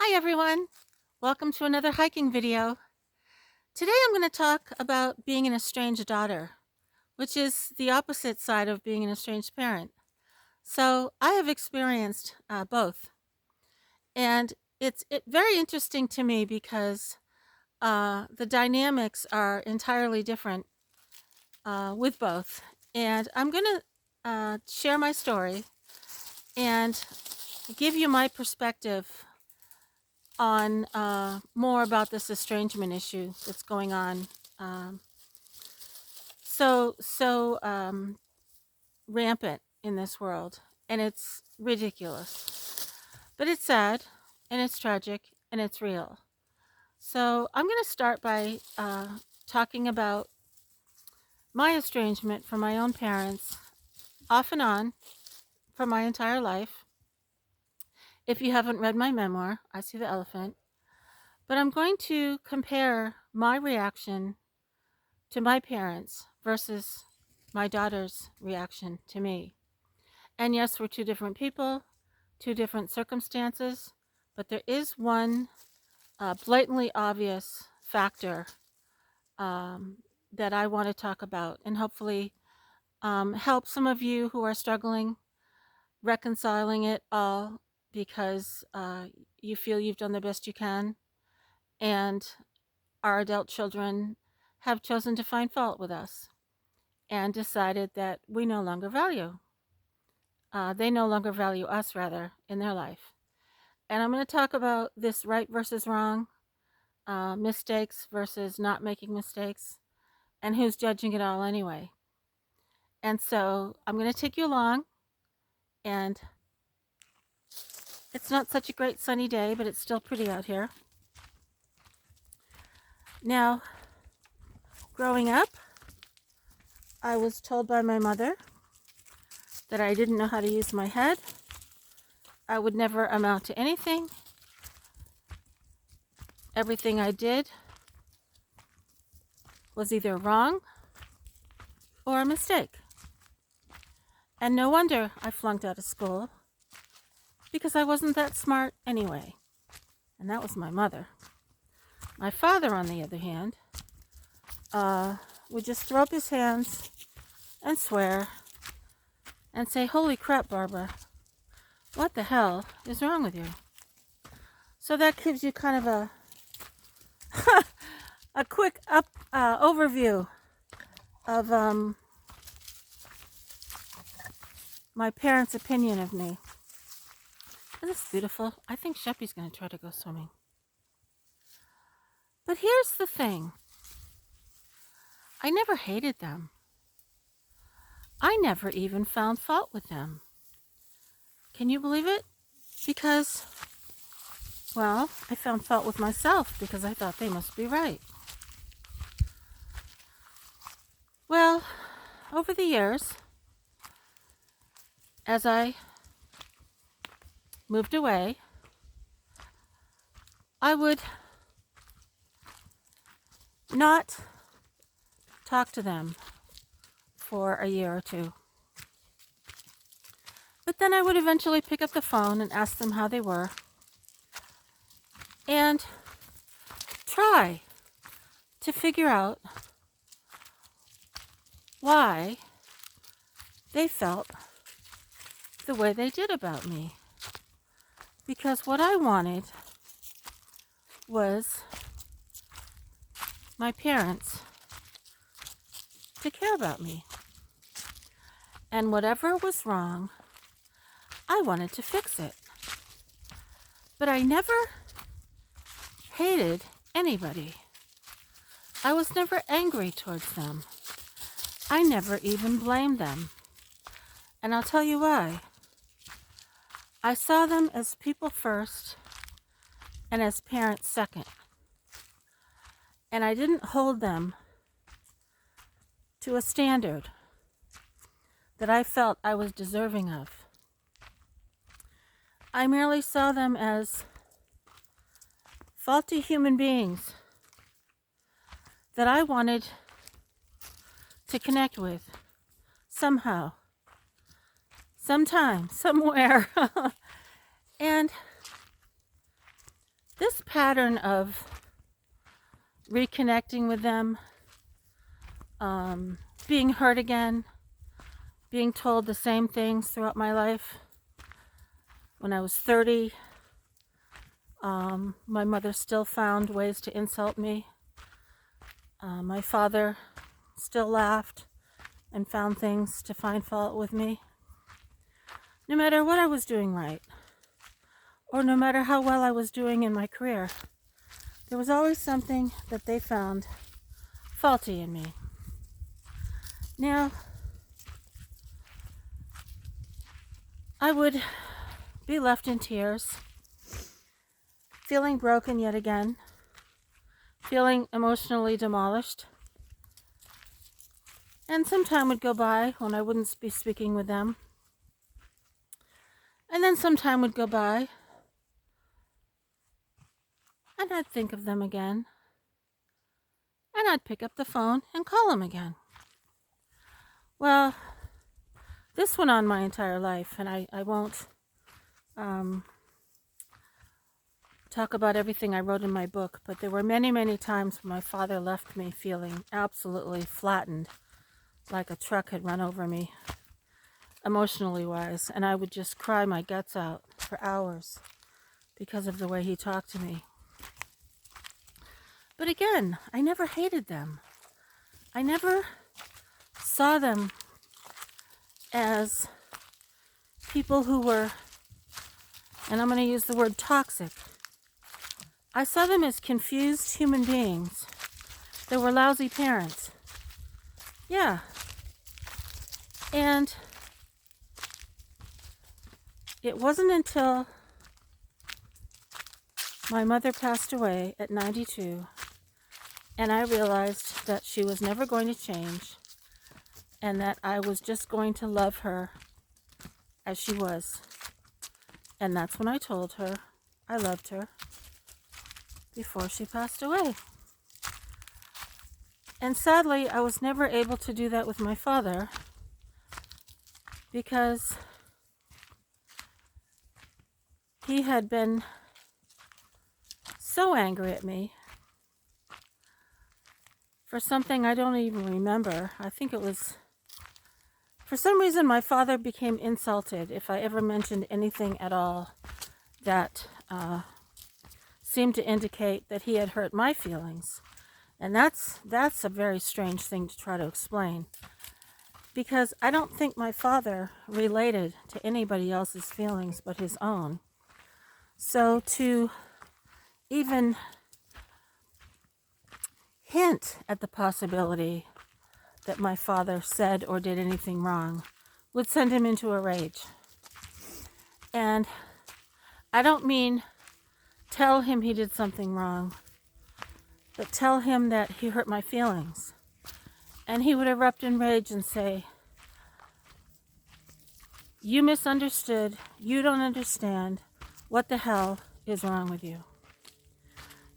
Hi everyone, welcome to another hiking video. Today I'm going to talk about being an estranged daughter, which is the opposite side of being an estranged parent. So I have experienced both, and it's very interesting to me because the dynamics are entirely different with both. And I'm going to share my story and give you my perspective on more about this estrangement issue that's going on um, so rampant in this world, and it's ridiculous, but it's sad, and it's tragic, and it's real. So I'm going to start by talking about my estrangement from my own parents, off and on, for my entire life. If you haven't read my memoir, I See the Elephant, but I'm going to compare my reaction to my parents versus my daughter's reaction to me. And yes, we're two different people, two different circumstances, but there is one blatantly obvious factor um, that I want to talk about and hopefully help some of you who are struggling reconciling it all because you feel you've done the best you can, and our adult children have chosen to find fault with us and decided that we no longer value. They no longer value us, rather, in their life. And I'm going to talk about this right versus wrong, mistakes versus not making mistakes, and who's judging it all anyway. And so I'm going to take you along, and it's not such a great sunny day, but it's still pretty out here. Now, growing up, I was told by my mother that I didn't know how to use my head. I would never amount to anything. Everything I did was either wrong or a mistake. And no wonder I flunked out of school, because I wasn't that smart anyway. And that was my mother. My father, on the other hand, would just throw up his hands and swear and say, "Holy crap, Barbara, what the hell is wrong with you?" So that gives you kind of a a quick overview of my parents' opinion of me. Isn't this beautiful? I think Sheppy's going to try to go swimming. But here's the thing. I never hated them. I never even found fault with them. Can you believe it? Because, well, I found fault with myself because I thought they must be right. Well, over the years, as I moved away, I would not talk to them for a year or two. But then I would eventually pick up the phone and ask them how they were and try to figure out why they felt the way they did about me. Because what I wanted was my parents to care about me. And whatever was wrong, I wanted to fix it. But I never hated anybody. I was never angry towards them. I never even blamed them. And I'll tell you why. I saw them as people first and as parents second. And I didn't hold them to a standard that I felt I was deserving of. I merely saw them as faulty human beings that I wanted to connect with somehow, sometime, somewhere. And this pattern of reconnecting with them, being hurt again, being told the same things throughout my life. When I was 30, my mother still found ways to insult me. My father still laughed and found things to find fault with me. No matter what I was doing right, or no matter how well I was doing in my career, there was always something that they found faulty in me. Now, I would be left in tears, feeling broken yet again, feeling emotionally demolished. And some time would go by when I wouldn't be speaking with them. And then some time would go by, and I'd think of them again. And I'd pick up the phone and call them again. Well, this went on my entire life, and I won't talk about everything I wrote in my book, but there were many, many times when my father left me feeling absolutely flattened, like a truck had run over me, emotionally wise, and I would just cry my guts out for hours because of the way he talked to me. But again, I never hated them. I never saw them as people who were, and I'm going to use the word toxic. I saw them as confused human beings. They were lousy parents. Yeah. And it wasn't until my mother passed away at 92, and I realized that she was never going to change, and that I was just going to love her as she was. And that's when I told her I loved her before she passed away. And sadly, I was never able to do that with my father because he had been so angry at me for something I don't even remember. I think it was, for some reason, my father became insulted if I ever mentioned anything at all that seemed to indicate that he had hurt my feelings. And that's a very strange thing to try to explain, because I don't think my father related to anybody else's feelings but his own. So to even hint at the possibility that my father said or did anything wrong would send him into a rage. And I don't mean tell him he did something wrong, but tell him that he hurt my feelings. And he would erupt in rage and say, "You misunderstood, you don't understand, what the hell is wrong with you?"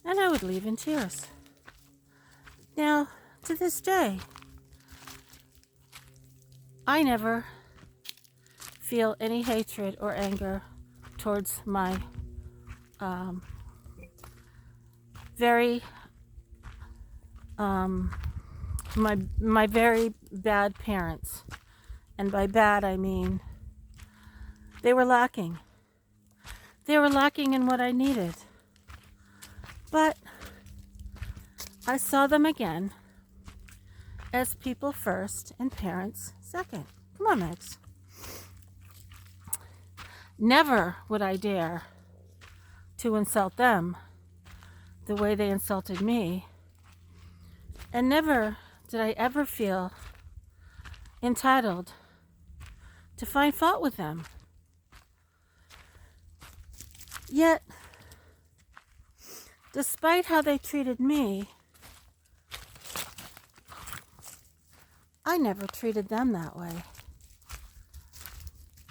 And I would leave in tears. Now, to this day, I never feel any hatred or anger towards my my very bad parents. And by bad, I mean they were lacking. They were lacking in what I needed. But I saw them again as people first and parents second. Come on, Max. Never would I dare to insult them the way they insulted me. And never did I ever feel entitled to find fault with them. Yet, despite how they treated me, I never treated them that way.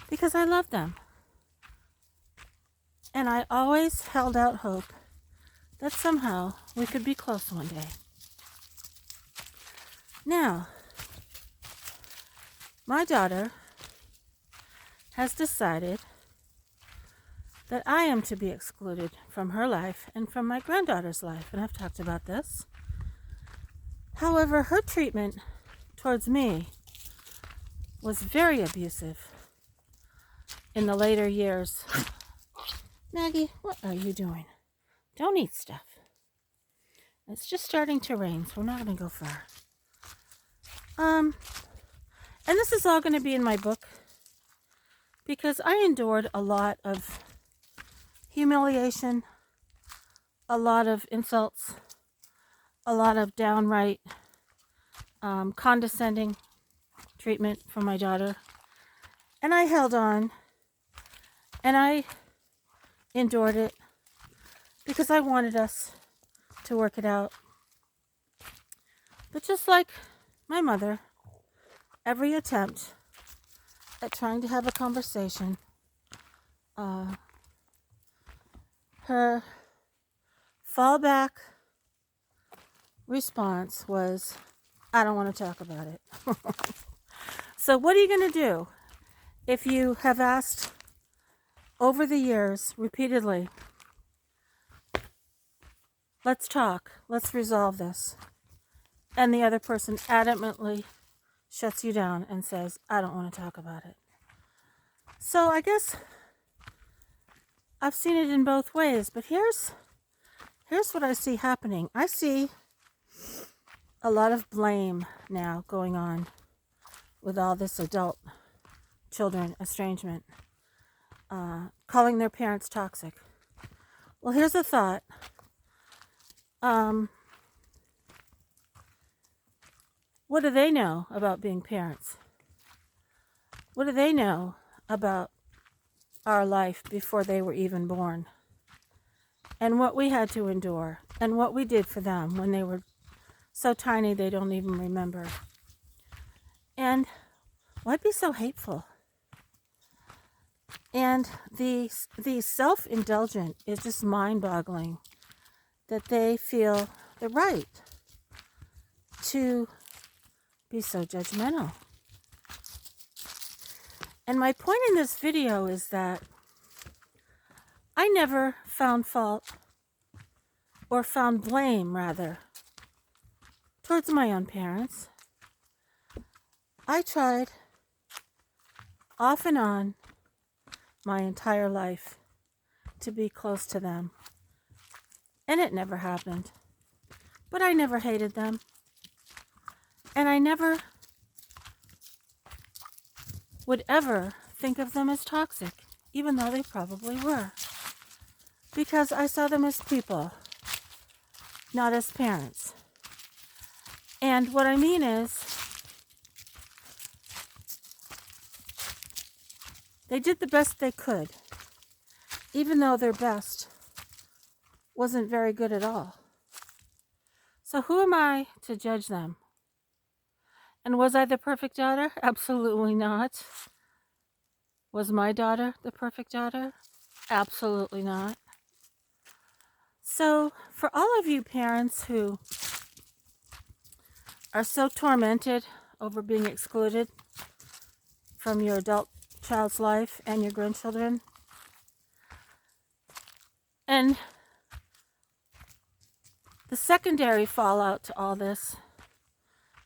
Because I loved them. And I always held out hope that somehow we could be close one day. Now, my daughter has decided that I am to be excluded from her life and from my granddaughter's life, and I've talked about this. However, her treatment towards me was very abusive in the later years. Maggie, what are you doing? Don't eat stuff. It's just starting to rain, so we're not going to go far. And this is all going to be in my book because I endured a lot of humiliation, a lot of insults, a lot of downright condescending treatment from my daughter. And I held on and I endured it because I wanted us to work it out. But just like my mother, every attempt at trying to have a conversation, her fallback response was, I don't want to talk about it. So what are you going to do if you have asked over the years repeatedly, let's talk, let's resolve this, and the other person adamantly shuts you down and says, I don't want to talk about it? So I guess I've seen it in both ways, but here's what I see happening. I see a lot of blame now going on with all this adult children estrangement, calling their parents toxic. Well, here's a thought. What do they know about being parents? What do they know about our life before they were even born? And what we had to endure, and what we did for them when they were so tiny they don't even remember. And why be so hateful? And the self-indulgent is just mind-boggling that they feel the right to be so judgmental. And my point in this video is that I never found fault, or found blame rather, towards my own parents. I tried off and on my entire life to be close to them, and it never happened. But I never hated them, and I never would ever think of them as toxic, even though they probably were, because I saw them as people, not as parents. And what I mean is, they did the best they could, even though their best wasn't very good at all. So who am I to judge them? And was I the perfect daughter? Absolutely not. Was my daughter the perfect daughter? Absolutely not. So for all of you parents who are so tormented over being excluded from your adult child's life and your grandchildren, and the secondary fallout to all this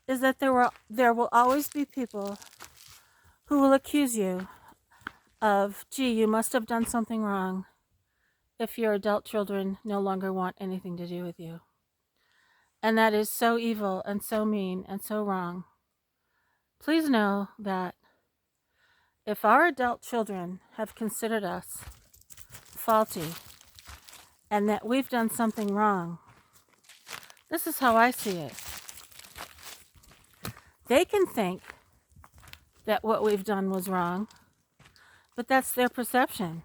is that there will always be people who will accuse you of, gee, you must have done something wrong if your adult children no longer want anything to do with you. And that is so evil and so mean and so wrong. Please know that if our adult children have considered us faulty and that we've done something wrong, this is how I see it. They can think that what we've done was wrong, but that's their perception.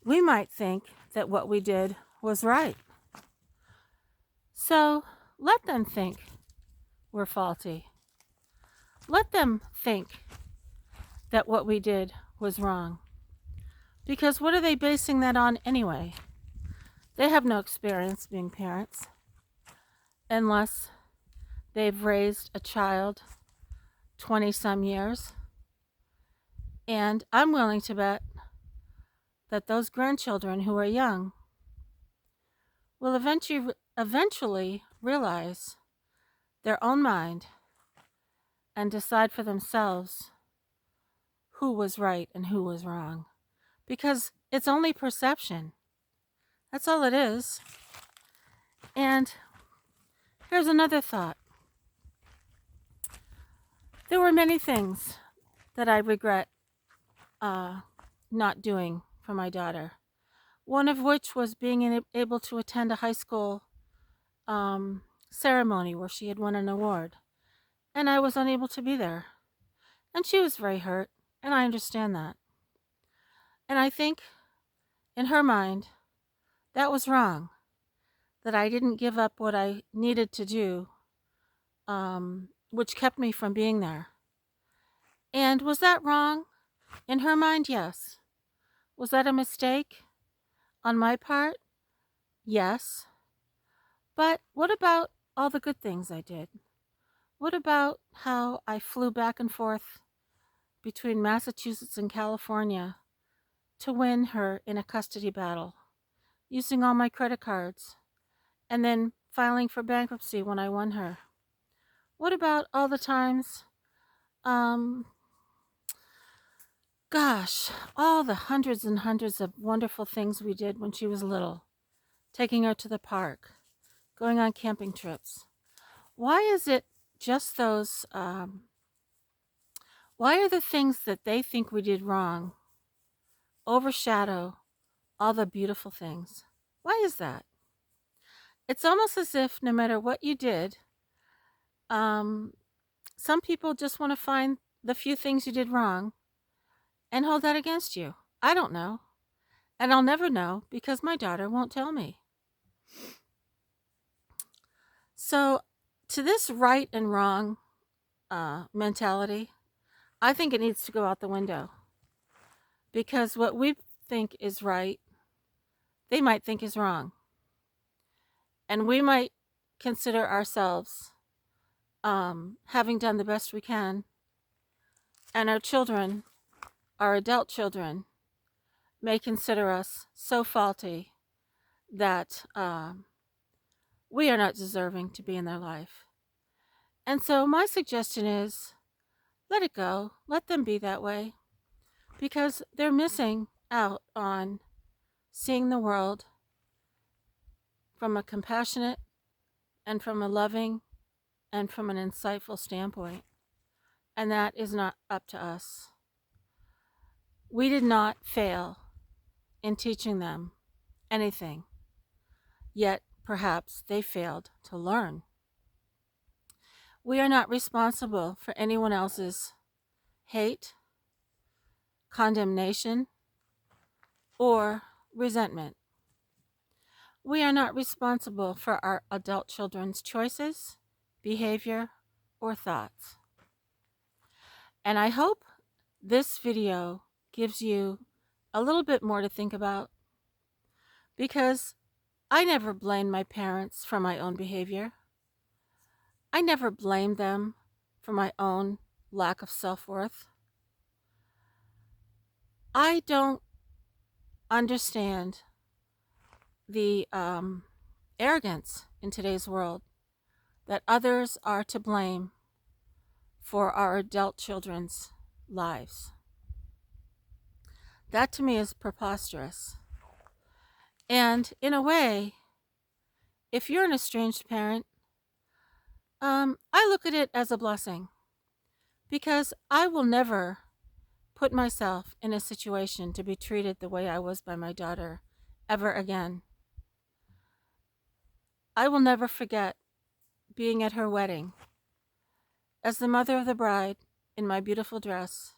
We might think that what we did was right. So let them think we're faulty. Let them think that what we did was wrong. Because what are they basing that on anyway? They have no experience being parents unless they've raised a child 20 some years. And I'm willing to bet that those grandchildren who are young will eventually realize their own mind and decide for themselves who was right and who was wrong. Because it's only perception. That's all it is. And here's another thought. There were many things that I regret not doing for my daughter. One of which was being able to attend a high school ceremony where she had won an award. And I was unable to be there. And she was very hurt, and I understand that. And I think, in her mind, that was wrong, that I didn't give up what I needed to do, which kept me from being there. And was that wrong? In her mind, yes. Was that a mistake on my part? Yes. But what about all the good things I did? What about how I flew back and forth between Massachusetts and California to win her in a custody battle, using all my credit cards, and then filing for bankruptcy when I won her? What about all the times, all the hundreds and hundreds of wonderful things we did when she was little, taking her to the park, going on camping trips? Why is it just those, why are the things that they think we did wrong overshadow all the beautiful things? Why is that? It's almost as if no matter what you did, some people just want to find the few things you did wrong and hold that against you. I don't know. And I'll never know because my daughter won't tell me. So, to this right and wrong mentality, I think it needs to go out the window. Because what we think is right, they might think is wrong. And we might consider ourselves having done the best we can. And our children, our adult children, may consider us so faulty that we are not deserving to be in their life. And so my suggestion is, let it go. Let them be that way. Because they're missing out on seeing the world from a compassionate and from a loving and from an insightful standpoint. And that is not up to us. We did not fail in teaching them anything, yet perhaps they failed to learn. We are not responsible for anyone else's hate, condemnation, or resentment. We are not responsible for our adult children's choices, behavior, or thoughts. And I hope this video gives you a little bit more to think about, because I never blamed my parents for my own behavior. I never blamed them for my own lack of self-worth. I don't understand the arrogance in today's world that others are to blame for our adult children's lives. That to me is preposterous. And in a way, if you're an estranged parent, I look at it as a blessing, because I will never put myself in a situation to be treated the way I was by my daughter ever again. I will never forget being at her wedding as the mother of the bride in my beautiful dress,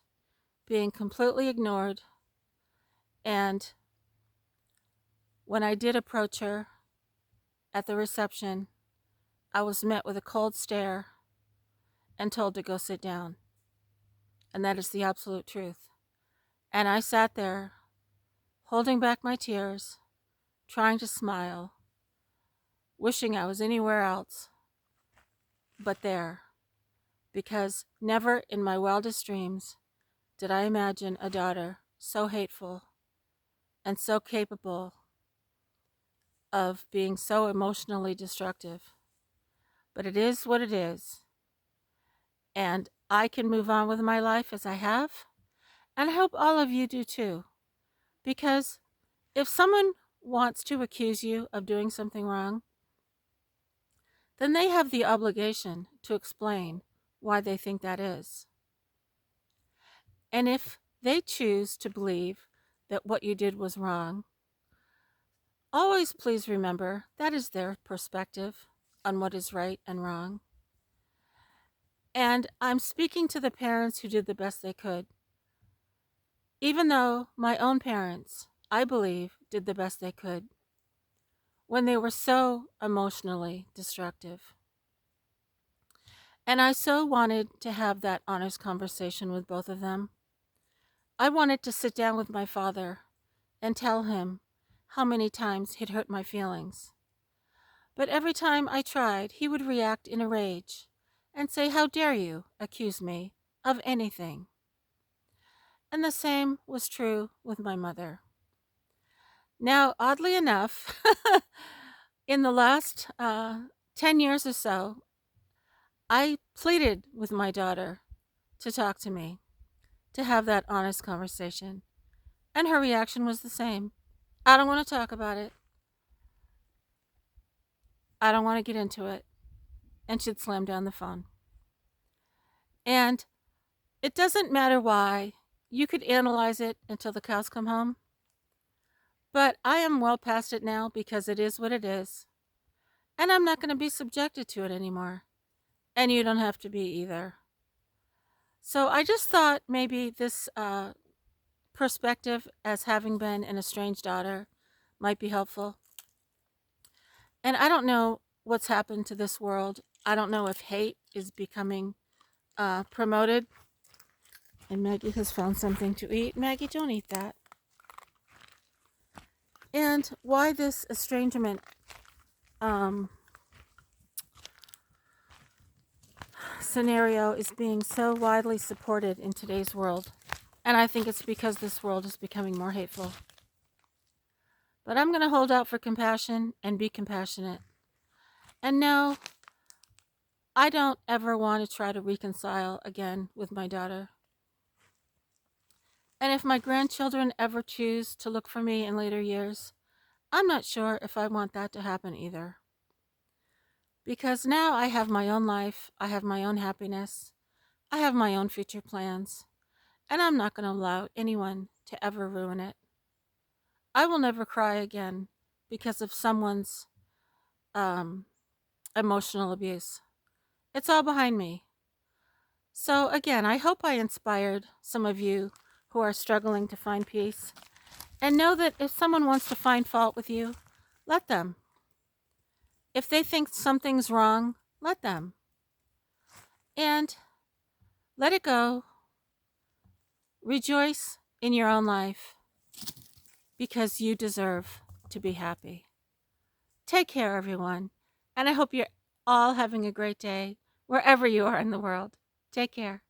being completely ignored, and when I did approach her at the reception, I was met with a cold stare and told to go sit down. And that is the absolute truth. And I sat there, holding back my tears, trying to smile, wishing I was anywhere else but there, because never in my wildest dreams did I imagine a daughter so hateful and so capable of being so emotionally destructive. But it is what it is. And I can move on with my life as I have. And I hope all of you do too. Because if someone wants to accuse you of doing something wrong, then they have the obligation to explain why they think that is. And if they choose to believe that what you did was wrong, always please remember that is their perspective on what is right and wrong. And I'm speaking to the parents who did the best they could. Even though my own parents, I believe, did the best they could when they were so emotionally destructive. And I so wanted to have that honest conversation with both of them. I wanted to sit down with my father and tell him how many times he'd hurt my feelings. But every time I tried, he would react in a rage and say, "How dare you accuse me of anything?" And the same was true with my mother. Now, oddly enough, in the last 10 years or so, I pleaded with my daughter to talk to me, to have that honest conversation. And her reaction was the same. "I don't want to talk about it. I don't want to get into it." And she'd slam down the phone. And it doesn't matter why. You could analyze it until the cows come home. But I am well past it now because it is what it is. And I'm not going to be subjected to it anymore. And you don't have to be either. So I just thought maybe this perspective as having been an estranged daughter might be helpful. And I don't know what's happened to this world. I don't know if hate is becoming promoted. And Maggie has found something to eat. Maggie, don't eat that. And why this estrangement scenario is being so widely supported in today's world. And I think it's because this world is becoming more hateful. But I'm going to hold out for compassion and be compassionate. And no, I don't ever want to try to reconcile again with my daughter. And if my grandchildren ever choose to look for me in later years, I'm not sure if I want that to happen either. Because now I have my own life, I have my own happiness, I have my own future plans, and I'm not going to allow anyone to ever ruin it. I will never cry again because of someone's emotional abuse. It's all behind me. So again, I hope I inspired some of you who are struggling to find peace. And know that if someone wants to find fault with you, let them. If they think something's wrong, let them. And let it go. Rejoice in your own life because you deserve to be happy. Take care, everyone. And I hope you're all having a great day wherever you are in the world. Take care.